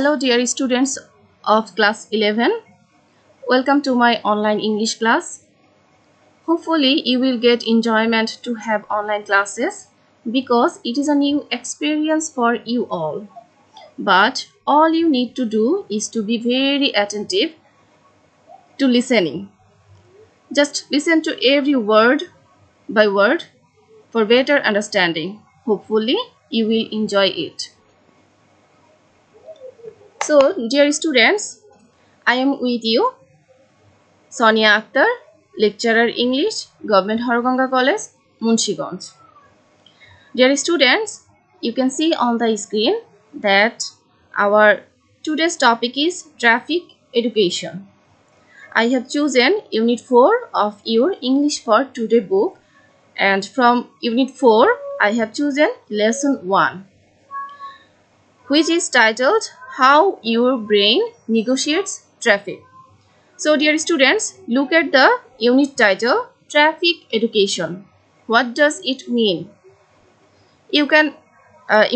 Hello dear students of class 11. Welcome to my online English class. Hopefully you will get enjoyment to have online classes because it is a new experience for you all. But all you need to do is to be very attentive to listening. Just listen to every word by word for better understanding. Hopefully you will enjoy it. So dear students, I am with you Sonia Akhtar, lecturer English, Government Harganga College, Munshigঞ্জ. Dear students, you can see on the screen that our today's topic is traffic education. I have chosen Unit 4 of your English for Today book, and from Unit 4 I have chosen Lesson 1, which is titled How Your Brain Negotiates Traffic. So dear students, look at the unit title, Traffic Education. What does it mean? You can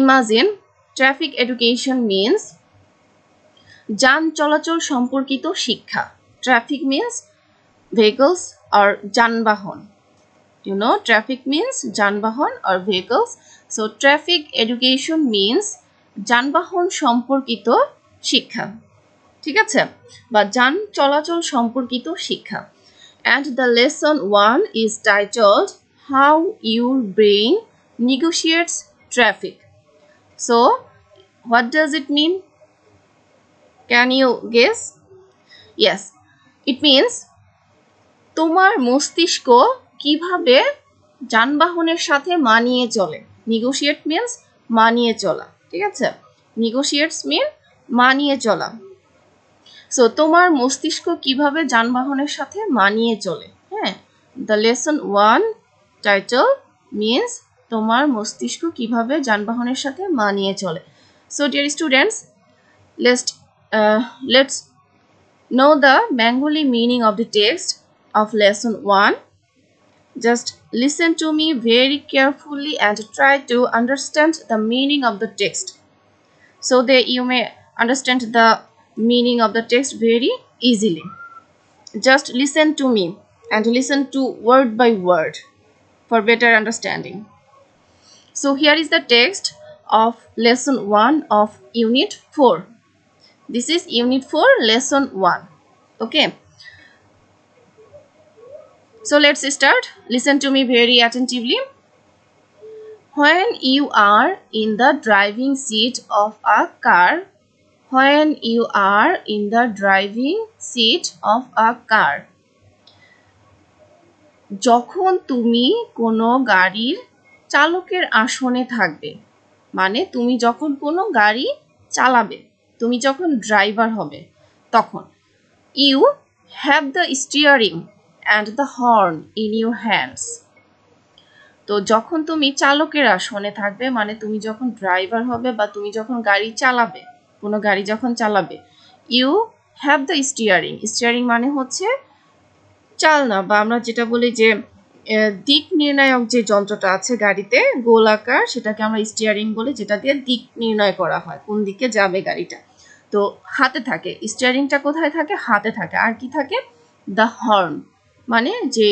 imagine traffic education means যান চলাচল সম্পর্কিত শিক্ষা. Traffic means vehicles or যানবাহন. You know, traffic means যানবাহন or vehicles. So traffic education means যানবাহন সম্পর্কিত শিক্ষা. ঠিক আছে, বা যান চলাচল সম্পর্কিত শিক্ষা. And the lesson 1 is titled How Your Brain Negotiates Traffic. So what does it mean? Can you guess? Yes, it means তোমার মস্তিষ্ক কিভাবে যানবাহনের সাথে মানিয়ে চলে. Negotiate means মানিয়ে চলা. ঠিক আছে, negotiates mean মানিয়ে চলা. So তোমার মস্তিষ্ক কিভাবে যানবাহনের সাথে মানিয়ে চলে. হ্যাঁ, the lesson 1 title means তোমার মস্তিষ্ক কিভাবে যানবাহনের সাথে মানিয়ে চলে. So dear students, let's know the Bengali meaning of the text of lesson 1. Just listen to me very carefully and try to understand the meaning of the text so that you may understand the meaning of the text very easily. Just listen to me and listen to word by word for better understanding. So here is the text of lesson 1 of unit 4. This is unit 4 lesson 1. Okay, so let's start. Listen to me very attentively. When you are in the driving seat of a car, when you are in the driving seat of a car, যখন তুমি কোনো গাড়ির চালকের আসনে থাকবে, মানে তুমি যখন কোনো গাড়ি চালাবে, তুমি যখন ড্রাইভার হবে, তখন you have the steering and the horn in your hands. তো যখন তুমি চালকের আসনে থাকবে, মানে তুমি যখন ড্রাইভার হবে বা তুমি যখন গাড়ি চালাবে, কোনো গাড়ি যখন চালাবে, you have the steering. Steering মানে হচ্ছে চালনা, বা আমরা যেটা বলি যে দিক নির্ণায়ক যে যন্ত্রটা আছে গাড়িতে গোলাকার, সেটাকে আমরা স্টিয়ারিং বলি, যেটা দিয়ে দিক নির্ণয় করা হয় কোন দিকে যাবে গাড়িটা. তো হাতে থাকে, স্টিয়ারিংটা কোথায় থাকে? হাতে থাকে. আর কি থাকে? দ্য হর্ন, মানে যে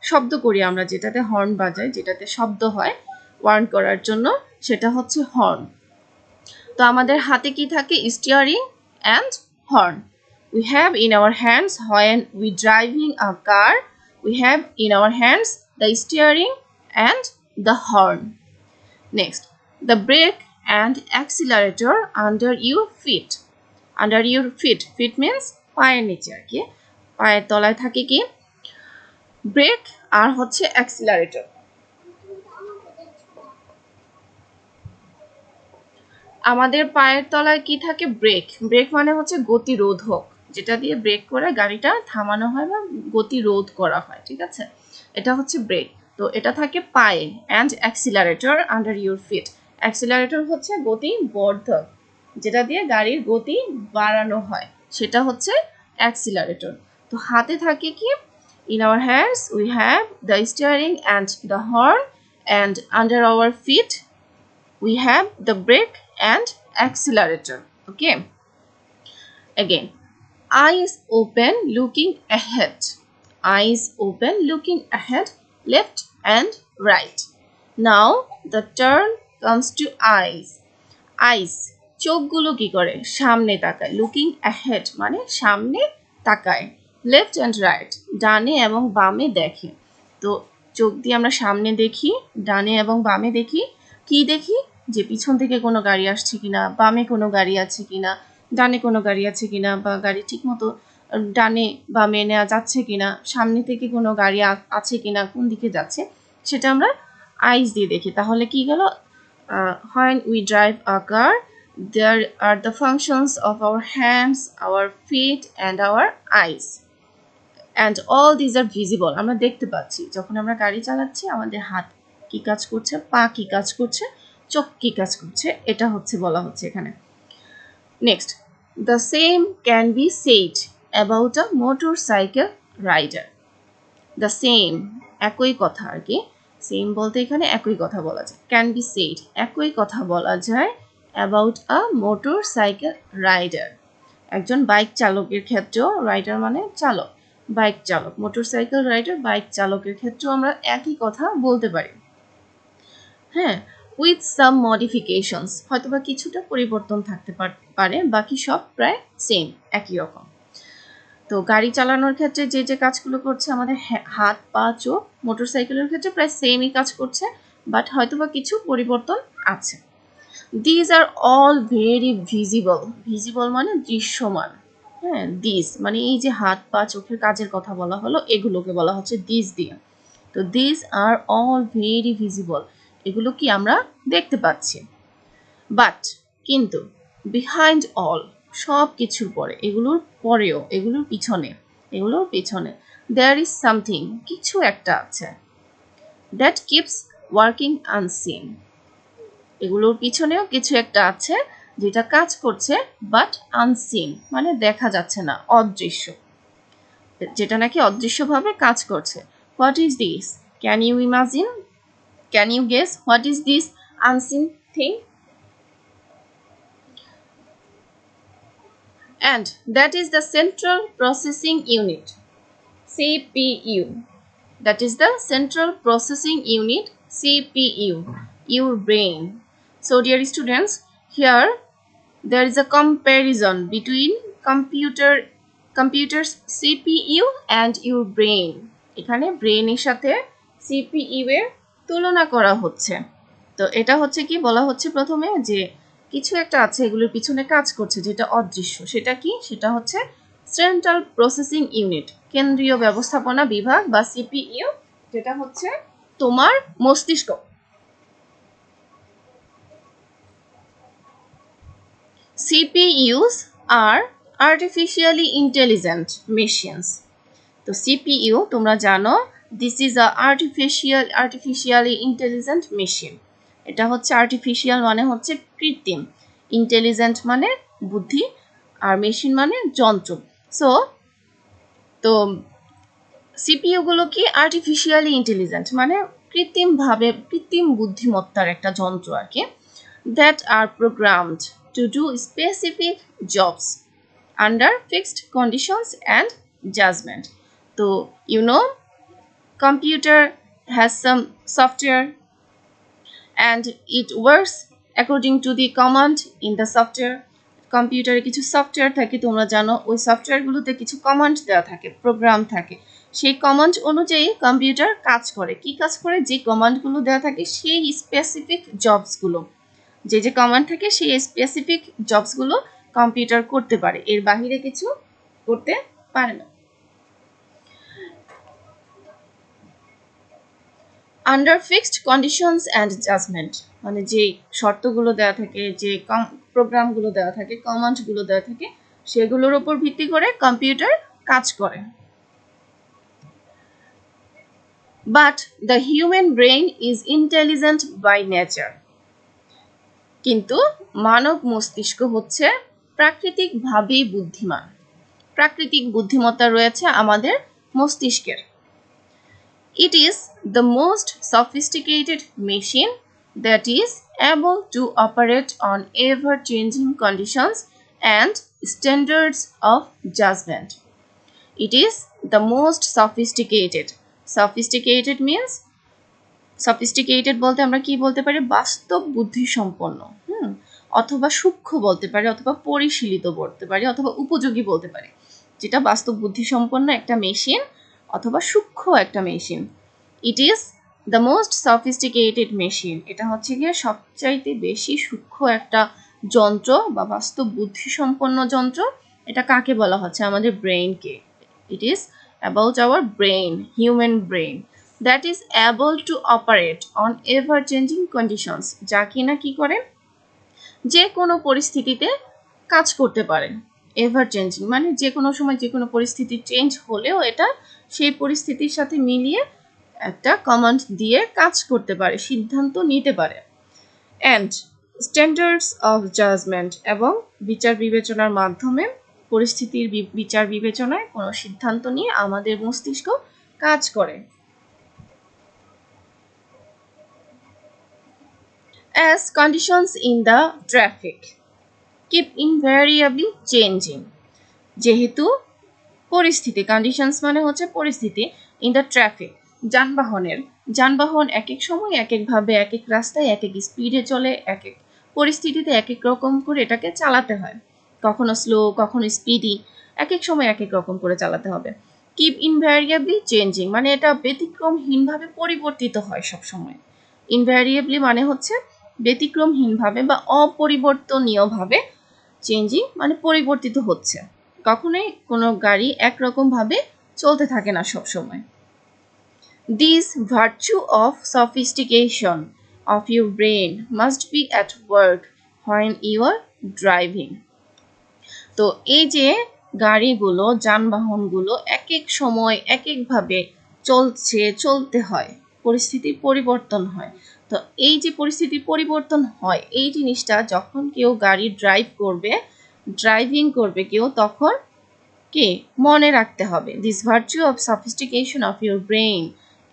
শব্দ করি আমরা, যেটাতে হর্ন বাজায়, যেটাতে শব্দ হয় ওয়ার্ন করার জন্য, সেটা হচ্ছে হর্ন. তো আমাদের হাতে কি থাকে? Steering and horn. We have in our hands when we driving a car, we have in our hands the steering and the horn. Next, the brake and accelerator under your feet. Under your feet. Feet means পায়ের নিচে আর কি, পায়ের তলায় থাকে কি? Break আর হচ্ছে accelerator. আমাদের পায়ের তলায় কি থাকে? ব্রেক. ব্রেক মানে হচ্ছে গতিরোধক, যেটা দিয়ে ব্রেক করে গাড়িটা থামানো হয় বা গতি রোধ করা হয়. ঠিক আছে, এটা হচ্ছে ব্রেক. তো এটা থাকে পায়ে. And accelerator under your feet. Accelerator হচ্ছে গতি বর্ধক, যেটা দিয়ে গাড়ির গতি বাড়ানো হয়, সেটা হচ্ছে অ্যাক্সিলারেটর. তো হাতে থাকে কি? In our hands we have the steering and the horn, and under our feet we have the brake and accelerator. Okay, Again, eyes open, looking ahead. Eyes open, looking ahead, left and right. Now the turn comes to eyes. Eyes, চোখগুলো কি করে? সামনে তাকায়। Looking ahead মানে সামনে তাকায়। Left and right, ডানে এবং বামে দেখে। তো চোখ দিয়ে আমরা সামনে দেখি, ডানে এবং বামে দেখি। কি দেখি? যে পিছন থেকে কোনো গাড়ি আসছে কিনা, বামে কোনো গাড়ি আছে কিনা, ডানে কোনো গাড়ি আছে কিনা, বা গাড়ি ঠিকমতো ডানে বামে নেওয়া যাচ্ছে কিনা, সামনে থেকে কোনো গাড়ি আছে কিনা, কোন দিকে যাচ্ছে, সেটা আমরা আইস দিয়ে দেখি। তাহলে কি গেল? When we drive a car, there are the functions of our hands, our feet and our eyes. And all these are visible. আমরা দেখতে পাচ্ছি যখন আমরা গাড়ি চালাচ্ছি আমাদের হাত কি কাজ করছে, পা কি কাজ করছে, চোখ কি কাজ করছে, এটা হচ্ছে বলা হচ্ছে এখানে। Next, the same can be said about a motorcycle rider. The same, একই কথা আর কি। সেম বলতে এখানে একই কথা বলা যায়। ক্যান বি সেড, একই কথা বলা যায় অ্যাবাউট আ মোটরসাইকেল রাইডার, একজন বাইক চালকের ক্ষেত্রেও, রাইডার মানে চালক, বাইক চালক, মোটরসাইকেল রাইডার বাইক চালকের ক্ষেত্রেও আমরা একই কথা বলতে পারি। হ্যাঁ, উইথ সাম মডিফিকেশনস, হয়তোবা কিছুটা পরিবর্তন থাকতে পারে, বাকি সব প্রায় সেম, একই রকম। তো গাড়ি চালানোর ক্ষেত্রে যে যে কাজগুলো করছে আমাদের হাত, পা, চোখ, মোটরসাইকেলের ক্ষেত্রে প্রায় সেমই কাজ করছে, বাট হয়তোবা কিছু পরিবর্তন আছে। This are all very visible. Visible মানে দৃশ্যমান। হ্যাঁ, দিস মানে এই যে হাত, পা, চোখের কাজের কথা বলা হলো, এগুলোকে বলা হচ্ছে দিস দিয়ে। তো this are all very visible, এগুলো কি আমরা দেখতে পাচ্ছি। বাট কিন্তু, বিহাইন্ড অল, সব কিছুর পরে, এগুলোর পরেও, এগুলোর পিছনে দেয়ার ইজ সামথিং, কিছু একটা আছে। দ্যাট কিপস ওয়ার্কিং আনসিন, এগুলোর পিছনেও কিছু একটা আছে যেটা কাজ করছে, বাট আনসিন মানে দেখা যাচ্ছে না, অদৃশ্য, যেটা নাকি অদৃশ্যভাবে কাজ করছে। What is this? Can you imagine? Can you guess what is this unseen thing? And that is the Central Processing Unit, CPU. That is the Central Processing Unit, CPU, your brain. So dear students, here there is a comparison between computer's CPU and your brain. এখানে brain এর সাথে CPU এর তুলনা করা হচ্ছে। তো এটা হচ্ছে কি বলা হচ্ছে প্রথমে, যে কিছু একটা আছে এগুলোর পিছনে কাজ করছে যেটা অদৃশ্য, সেটা কি? সেটা হচ্ছে সেন্ট্রাল প্রসেসিং ইউনিট, কেন্দ্রীয় ব্যবস্থাপনা বিভাগ বা সিপিইউ, যেটা হচ্ছে তোমার মস্তিষ্ক। CPUs are artificially intelligent machines. তো CPU তোমরা জানো, this is a artificially intelligent machine. এটা হচ্ছে আর্টিফিশিয়াল মানে হচ্ছে কৃত্রিম, ইন্টেলিজেন্ট মানে বুদ্ধি, আর মেশিন মানে যন্ত্র। তো সিপিইউ গুলো কি? আর্টিফিশিয়ালি ইন্টেলিজেন্ট মানে কৃত্রিম বুদ্ধিমত্তার একটা যন্ত্র আর কি। That are programmed to do specific jobs under fixed conditions and judgement. তো computer has some software and it works according to the command in the software. কম্পিউটারে কিছু সফটওয়্যার থাকে, তোমরা জানো, ওই সফটওয়্যারগুলোতে কিছু কমান্ড দেওয়া থাকে, প্রোগ্রাম থাকে, সেই কমান্ড অনুযায়ী কম্পিউটার কাজ করে। কি কাজ করে? যে কমান্ডগুলো দেওয়া থাকে সেই স্পেসিফিক জবসগুলো, যে কমান্ড থাকে সেই স্পেসিফিক জবসগুলো কম্পিউটার করতে পারে, এর বাহিরে কিছু করতে পারে না। Under fixed conditions and judgement মানে যে শর্তগুলো দেওয়া থাকে, যে প্রোগ্রামগুলো দেওয়া থাকে, কমান্ডগুলো দেওয়া থাকে, সেগুলোর উপর ভিত্তি করে কম্পিউটার কাজ করে। But the human brain is intelligent by nature. কিন্তু মানব মস্তিষ্ক হচ্ছে প্রাকৃতিকভাবেই বুদ্ধিমান, প্রাকৃতিক বুদ্ধিমত্তা রয়েছে আমাদের মস্তিষ্কের। It is the most sophisticated machine that is able to operate on ever-changing conditions and standards of judgment. It is the most sophisticated. Sophisticated means sophisticated বলতে আমরা কি বলতে পারি, বাস্তব বুদ্ধি সম্পন্ন, অথবা সূক্ষ্ম বলতে পারি, অথবা পরিশীলিত বলতে পারি, অথবা উপযোগী বলতে পারি, যেটা বাস্তব বুদ্ধি সম্পন্ন একটা মেশিন অথবা সূক্ষ্ম একটা machine. It is the most sophisticated machine, এটা হচ্ছে গিয়ে সবচাইতে বেশি সূক্ষ্ম একটা যন্ত্র বা বাস্তব বুদ্ধি সম্পন্ন যন্ত্র। এটা কাকে বলা হচ্ছে? আমাদের ব্রেইনকে। It is about our brain, human brain, that is able to operate on ever changing conditions, যা কিনা কি করে, যে কোনো পরিস্থিতিতে কাজ করতে পারে। এভার চেঞ্জিং মানে যে কোনো সময় যে কোনো পরিস্থিতি চেঞ্জ হলেও এটা সেই পরিস্থিতির সাথে মিলিয়ে একটা কমান্ড দিয়ে কাজ করতে পারে, সিদ্ধান্ত নিতে পারে। অ্যান্ড স্ট্যান্ডার্ডস অফ জাজমেন্ট, এবং বিচার বিবেচনার মাধ্যমে পরিস্থিতির বিচার বিবেচনায় কোনো সিদ্ধান্ত নিয়ে আমাদের মস্তিষ্ক কাজ করে। As conditions in the traffic keep invariably changing, যেহেতু পরিস্থিতি, কন্ডিশনস মানে হচ্ছে পরিস্থিতি, ইন দ্য ট্রাফিক যানবাহন এক এক সময় এক একভাবে এক এক রাস্তায় এক এক স্পিডে চলে, এক এক পরিস্থিতিতে এক এক রকম করে এটাকে চালাতে হয়, কখনো স্লো কখনো স্পিডি, এক এক সময় এক এক রকম করে চালাতে হবে। কিপ ইনভ্যারিয়েবলি চেঞ্জিং মানে এটা ব্যতিক্রমহীনভাবে পরিবর্তিত হয় সব সময়। ইনভ্যারিয়েবলি মানে হচ্ছে ব্যতিক্রমহীনভাবে বা অপরিবর্তনীয়ভাবে, চেঞ্জিং মানে পরিবর্তিত হচ্ছে, কখনোই কোনো গাড়ি একরকমভাবে চলতে থাকে না সব সময়। This virtue of sophistication of your brain must be at work when you are driving. তো এই যে গাড়িগুলো, যানবাহনগুলো এক এক সময় এক একভাবে চলতে হয়, পরিস্থিতির পরিবর্তন হয়। তো এই যে পরিস্থিতির পরিবর্তন হয়, এই জিনিসটা যখন কেউ গাড়ি ড্রাইভিং করবে কেউ, তখন কে মনে রাখতে হবে। This virtue of sophistication of your brain,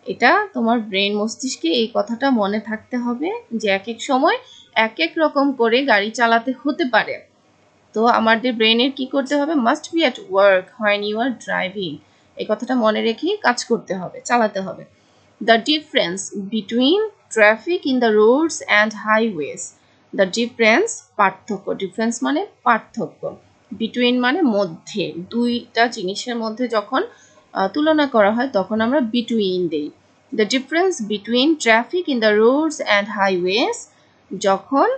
এটা তোমার ব্রেন মস্তিষ্কে এই কথাটা মনে থাকতে হবে যে এক এক সময় এক এক রকম করে গাড়ি চালাতে হতে পারে। তো আমাদের ব্রেনের কি করতে হবে? Must be at work when you are driving, এই কথাটা মনে রেখেই কাজ করতে হবে, চালাতে হবে। The difference between traffic in the roads and highways, the difference পার্থক্য, ডিফারেন্স মানে পার্থক্য, বিটুইন মানে মধ্যে, দুইটা জিনিসের মধ্যে যখন তুলনা করা হয় তখন আমরা বিটুইন দেই। The difference between traffic in the roads and highways, যখন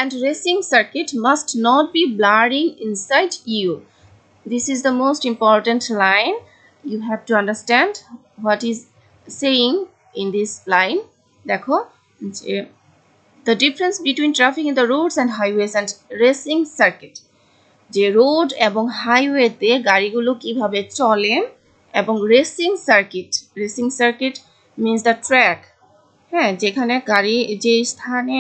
and racing circuit must not be blurring inside you. This is the most important line. You have to understand what is saying in this line. দেখো যে the difference between traffic in the roads and highways and racing circuit, যে road এবং হাইওয়েতে গাড়িগুলো কিভাবে চলে, এবং racing circuit means the track, হ্যাঁ, যেখানে গাড়ি যে স্থানে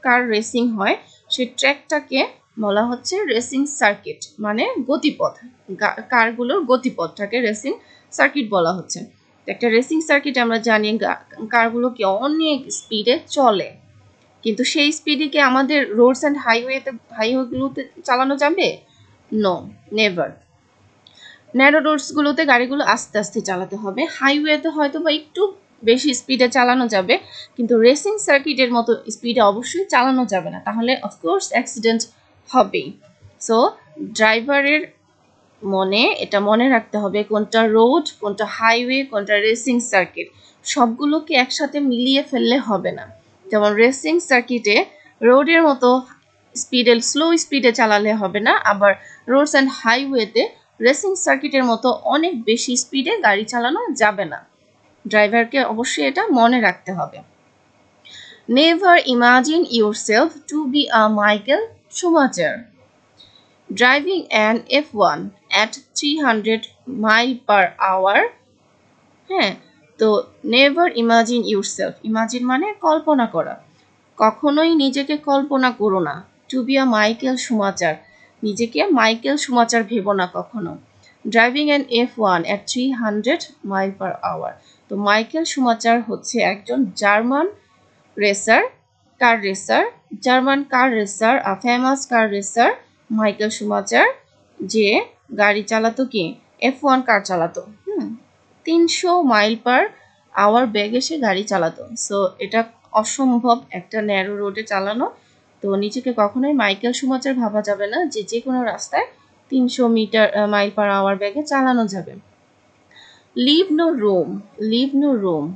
কার রেসিং হয় সেই ট্র্যাকটাকে বলা হচ্ছে রেসিং সার্কিট, মানে গতিপথ, কারগুলোর গতিপথটাকে রেসিং সার্কিট বলা হচ্ছে। একটা রেসিং সার্কিট আমরা জানি কারগুলোকে অনেক স্পিডে চলে, কিন্তু সেই স্পিডে কি আমাদের রোডস অ্যান্ড হাইওয়েগুলোতে চালানো যাবে? No, never. ন্যারো রোডসগুলোতে গাড়িগুলো আস্তে আস্তে চালাতে হবে, হাইওয়েতে হয়তো বা একটু বেশি স্পিডে চালানো যাবে, কিন্তু রেসিং সার্কিটের মতো স্পিডে অবশ্যই চালানো যাবে না, তাহলে অফকোর্স অ্যাক্সিডেন্ট হবেই। সো ড্রাইভারের এটা মনে রাখতে হবে কোনটা রোড, কোনটা হাইওয়ে, কোনটা রেসিং সার্কিট, সবগুলোকে একসাথে মিলিয়ে ফেললে হবে না। যেমন রেসিং সার্কিটে রোডের মতো স্লো স্পিডে চালালে হবে না, আবার রোডস অ্যান্ড হাইওয়েতে রেসিং সার্কিটের মতো অনেক বেশি স্পিডে গাড়ি চালানো যাবে না। ড্রাইভারকে অবশ্যই এটা মনে রাখতে হবে। Never imagine yourself to be a Michael Schumacher driving an F1 at 300 mile per hour. হ্যাঁ, তো নেভার ইমাজিন ইউরসেলফ, ইমাজিন মানে কল্পনা করা, কখনোই নিজেকে কল্পনা করো না। To be a Michael Schumacher, নিজেকে মাইকেল শুমাচার ভেবো না কখনো। Driving an F1 at 300 mile per hour, তো মাইকেল শুমাচার হচ্ছে একজন German racer, German car racer, famous car racer, Michael Schumacher যে গাড়ি চালাতো কি F1 কার চালাতো 300 মাইল পার আওয়ার বেগে সে গাড়ি চালাতো। সো এটা অসম্ভব একটা ন্যারো রোডে চালানো। তো নিজেকে কখনোই মাইকেল শুমাচার ভাবা যাবে না যে যে কোনো রাস্তায় 300 মাইল পার আওয়ার বেগে চালানো যাবে। Leave no room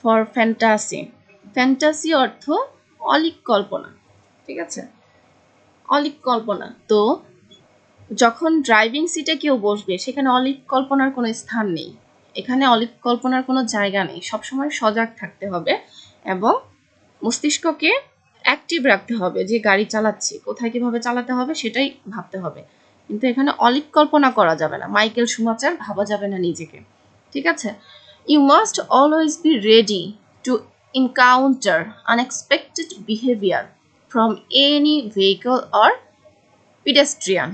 for fantasy. Fantasy অর্থ অলিক কল্পনা, ঠিক আছে, অলিক কল্পনা। তো যখন ড্রাইভিং সিটে কেউ বসবে সেখানে অলিক কল্পনার কোনো স্থান নেই, এখানে অলিক কল্পনার কোনো জায়গা নেই। সবসময় সজাগ থাকতে হবে এবং মস্তিষ্ককে অ্যাক্টিভ রাখতে হবে যে গাড়ি চালাচ্ছি, কোথায় কিভাবে চালাতে হবে সেটাই ভাবতে হবে। কিন্তু এখানে অলিক কল্পনা করা যাবে না, মাইকেল শুমাচার ভাবা যাবে না নিজেকে, ঠিক আছে। You must always be ready to encounter unexpected behaviour from any vehicle or pedestrian.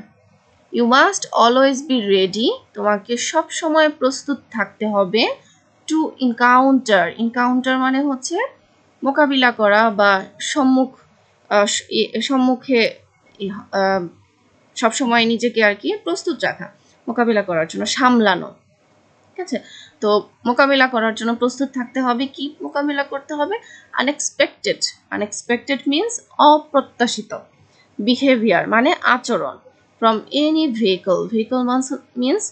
You must always be ready, তোমাকে সব সময় প্রস্তুত থাকতে হবে। টু এনকাউন্টার মানে হচ্ছে মোকাবিলা করা বা সম্মুখে সবসময় নিজেকে আর কি প্রস্তুত রাখা, মোকাবিলা করার জন্য, সামলানো, ঠিক আছে। তো মোকাবিলা করার জন্য প্রস্তুত থাকতে হবে। কি মোকাবিলা করতে হবে? আনএক্সপেক্টেড মিনস অপ্রত্যাশিত, বিহেভিয়ার মানে আচরণ, ফ্রম এনি ভেহিকল মিনস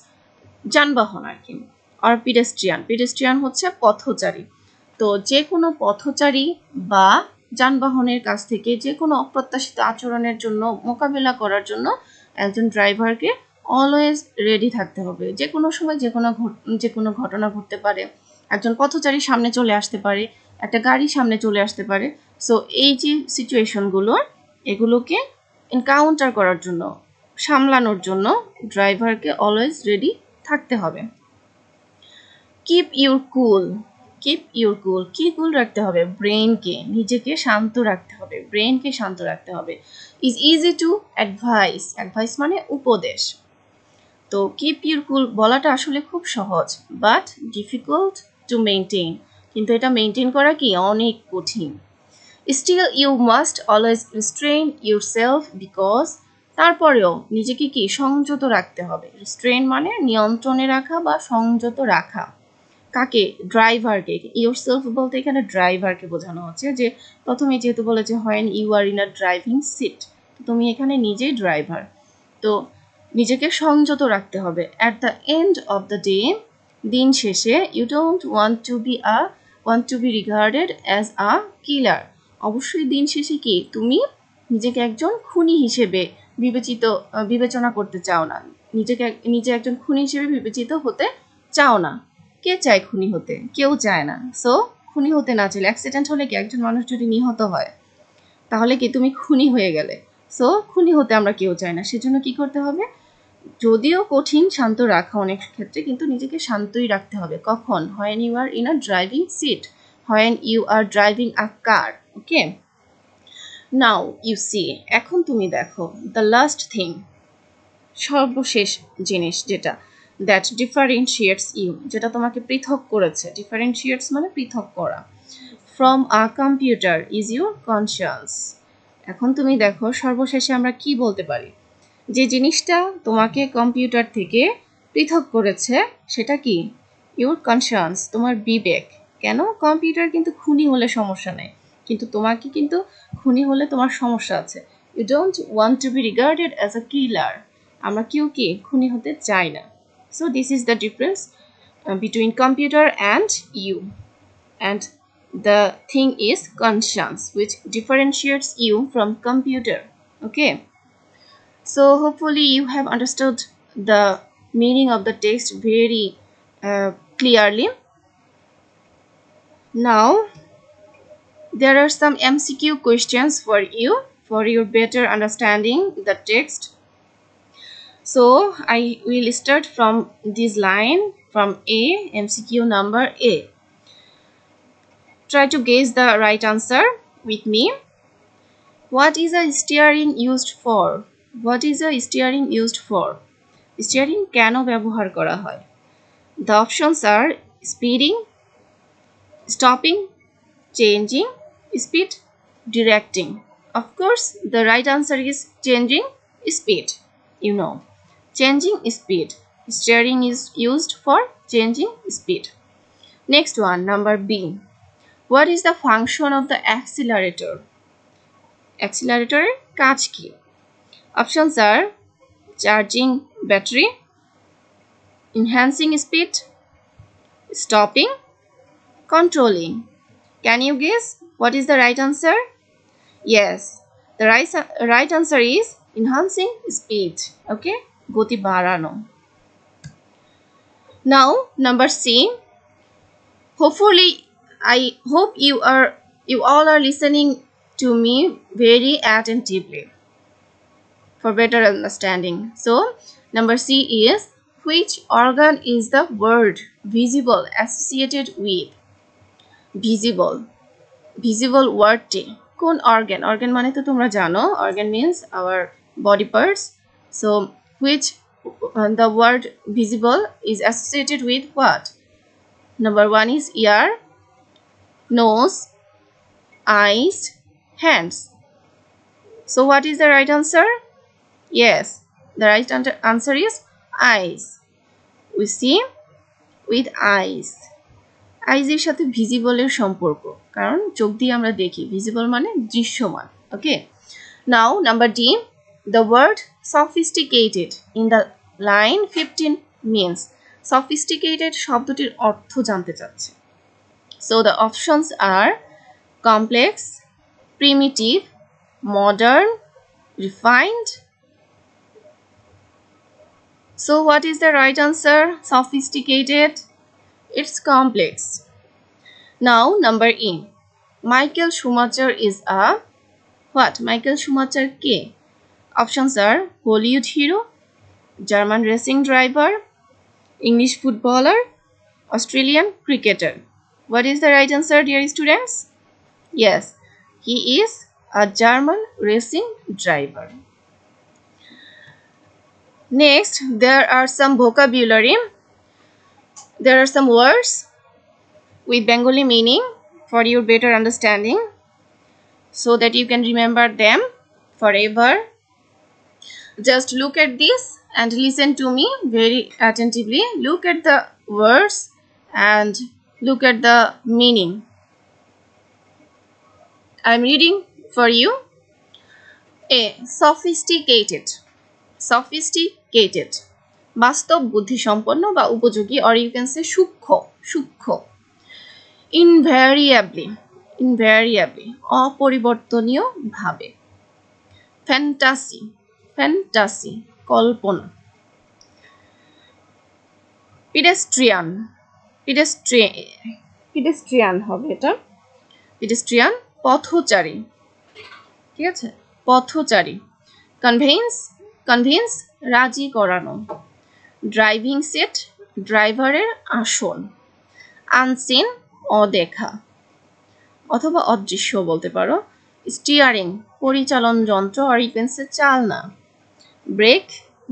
যানবাহন আর কি, আর পিডেস্ট্রিয়ান হচ্ছে পথচারী। তো যে কোনো পথচারী বা যানবাহনের কাছ থেকে যে কোনো অপ্রত্যাশিত আচরণের জন্য মোকাবিলা করার জন্য একজন ড্রাইভারকে অলওয়েজ রেডি থাকতে হবে। যে কোনো সময় যে কোনো ঘটনা ঘটতে পারে, একজন পথচারী সামনে চলে আসতে পারে, একটা গাড়ি সামনে চলে আসতে পারে। সো এই যে সিচুয়েশনগুলো, এগুলোকে এনকাউন্টার করার জন্য, সামলানোর জন্য ড্রাইভারকে অলওয়েজ রেডি থাকতে হবে। কিপ ইউর কুল কি কুল রাখতে হবে? নিজেকে শান্ত রাখতে হবে, ব্রেনকে শান্ত রাখতে হবে। ইজ ইজি টু অ্যাডভাইস মানে উপদেশ। তো কিপ ইউর কুল বলাটা আসলে খুব সহজ, বাট ডিফিকাল্ট টু মেনটেন, কিন্তু এটা মেনটেন করা কি অনেক কঠিন। Still you must always restrain yourself because, তারপরেও নিজেকে কি সংযত রাখতে হবে। রিস্ট্রেইন মানে নিয়ন্ত্রণে রাখা বা সংযত রাখা। কাকে? ড্রাইভারকে। ইউর সেলফ বলতে এখানে ড্রাইভারকে বোঝানো হচ্ছে, যে প্রথমে যেহেতু বলেছে when you are in a driving seat, তুমি এখানে নিজেই ড্রাইভার। তো নিজেকে সংযত রাখতে হবে। At the end of the day, দিন শেষে, you don't want to be regarded as a killer. অবশ্যই দিন শেষে কি তুমি নিজেকে একজন খুনি হিসেবে বিবেচনা করতে চাও না, নিজে একজন খুনি হিসেবে বিবেচিত হতে চাও না। কে চায় খুনি হতে? কেউ চায় না। সো খুনি হতে না চাইলে, অ্যাক্সিডেন্ট হলে কি একজন মানুষ যদি নিহত হয় তাহলে কি তুমি খুনি হয়ে গেলে। সো খুনি হতে আমরা কেউ চাই না। সেজন্য কি করতে হবে? যদিও কঠিন শান্ত রাখা অনেক ক্ষেত্রে, কিন্তু নিজেকে শান্তই রাখতে হবে। কখন? When you are in a driving seat, when you are driving a car. Okay, now you see, এখন তুমি দেখো, দ্য লাস্ট থিং, সর্বশেষ জিনিস যেটা, দ্যাট ডিফারেন্সিয়েটস ইউ, যেটা তোমাকে পৃথক করেছে। ডিফারেন্সিয়েটস মানে পৃথক করা। From a computer is your conscious. এখন তুমি দেখো সর্বশেষে আমরা কি বলতে পারি? যে জিনিসটা তোমাকে কম্পিউটার থেকে পৃথক করেছে সেটা কি? ইউর কনসিয়াস, তোমার বিবেক। কেন? কম্পিউটার কিন্তু খুনি হলে সমস্যা নেই, কিন্তু তোমাকে কিন্তু খুনি হলে তোমার সমস্যা আছে। You don't want to be regarded as a killer, আমরা কেউ কি খুনি হতে চাই না। So this is the difference between computer and you, and the thing is conscience, which differentiates you from computer. Okay, so hopefully you have understood the meaning of the text very clearly. Now there are some MCQ questions for you for your better understanding the text. So I will start from this line, from A, MCQ number A. Try to guess the right answer with me. What is a steering used for? What is a steering used for? Steering কেন ব্যবহার করা হয়? The options are speeding, stopping, changing speed, directing. Of course, the right answer is changing Speed, you know. Changing speed. Steering is used for changing speed. Next one, number B. What is the function of the accelerator? Accelerator কাজ কি? Options are charging battery, enhancing speed, stopping, controlling. Can you guess what is the right answer? Yes, the right answer is enhancing speed. Okay, goti barano. Now number C. Hopefully, I hope you all are listening to me very attentively for better understanding. So number C is, which organ is the word visible associated with? Visible wordটি কোন organ মানে তো তোমরা জানো, organ means our body parts. So which the word visible is associated with what? Number 1 is ear, nose, eyes, hands. So what is the right answer? Yes, the right answer is eyes. We see with eyes. আইজ এর সাথে ভিজিবলের সম্পর্ক, কারণ চোখ দিয়ে আমরা দেখি, visible মানে দৃশ্যমান। Okay, now number D, the word sophisticated in the line 15 means. Sophisticated শব্দটির অর্থ জানতে চাচ্ছে। So the options are complex, primitive, modern, refined. So what is the right answer? Sophisticated. It's complex. Now number E. Michael Schumacher is a what? Michael Schumacher K? Options are Hollywood hero, German racing driver, English footballer, Australian cricketer. What is the right answer, dear students? Yes, he is a German racing driver. Next, there are some vocabulary. There are some words with Bengali meaning for your better understanding, so that you can remember them forever. Just look at this and listen to me very attentively. Look at the words and look at the meaning. I'm reading for you. A. Sophisticated. Sophisticated. বাস্তব বুদ্ধিসম্পন্ন বা উপযোগী, or you can say সূক্ষ্ম। Invariably, অপরিবর্তনীয় ভাবে। Fantasy, কল্পনা। Pedestrian হবে এটা। Pedestrian, পথচারী। ঠিক আছে, পথচারী। Convince, রাজি করানো। ড্রাইভিং সিট, ড্রাইভারের আসন। আনসিন, অদেখা অথবা অদৃশ্য বলতে পারো। স্টিয়ারিং, পরিচালন যন্ত্র, আর ইউ ক্যান সে চালনা। ব্রেক,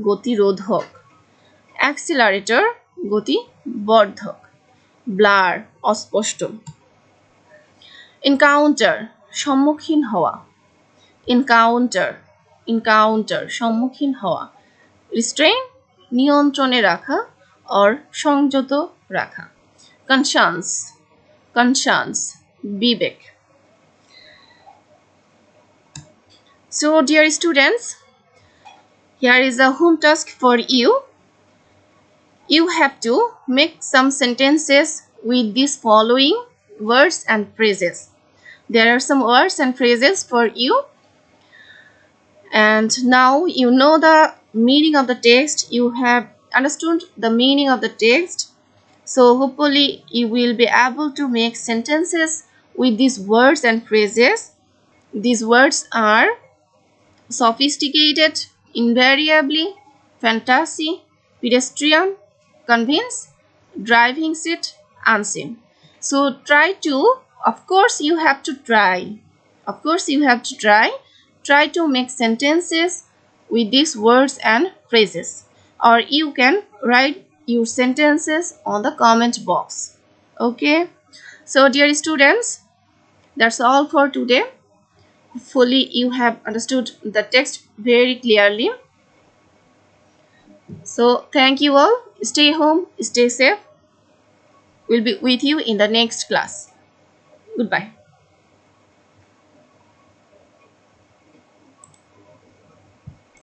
গতিরোধক। অ্যাক্সিলারেটর, গতিবর্ধক। ব্লার, অস্পষ্ট। এনকাউন্টার, সম্মুখীন হওয়া। এনকাউন্টার, সম্মুখীন হওয়া। রিস্ট্রেইন, নিয়ন্ত্রণে রাখা or সংযত রাখা। Concerns, Vivek. So dear students, here is a home task for you. You have to make some sentences with these following words and phrases. There are some words and phrases for you. And now you know the meaning of the text. You have understood the meaning of the text. So hopefully you will be able to make sentences with these words and phrases. These words are sophisticated, invariably, fantasy, pedestrian, convince, driving seat, unseen. So try to, of course you have to try to make sentences with these words and phrases, or you can write your sentences on the comment box. Okay, so dear students, that's all for today. Hopefully you have understood the text very clearly. So thank you all. Stay home, stay safe. We'll be with you in the next class. Goodbye.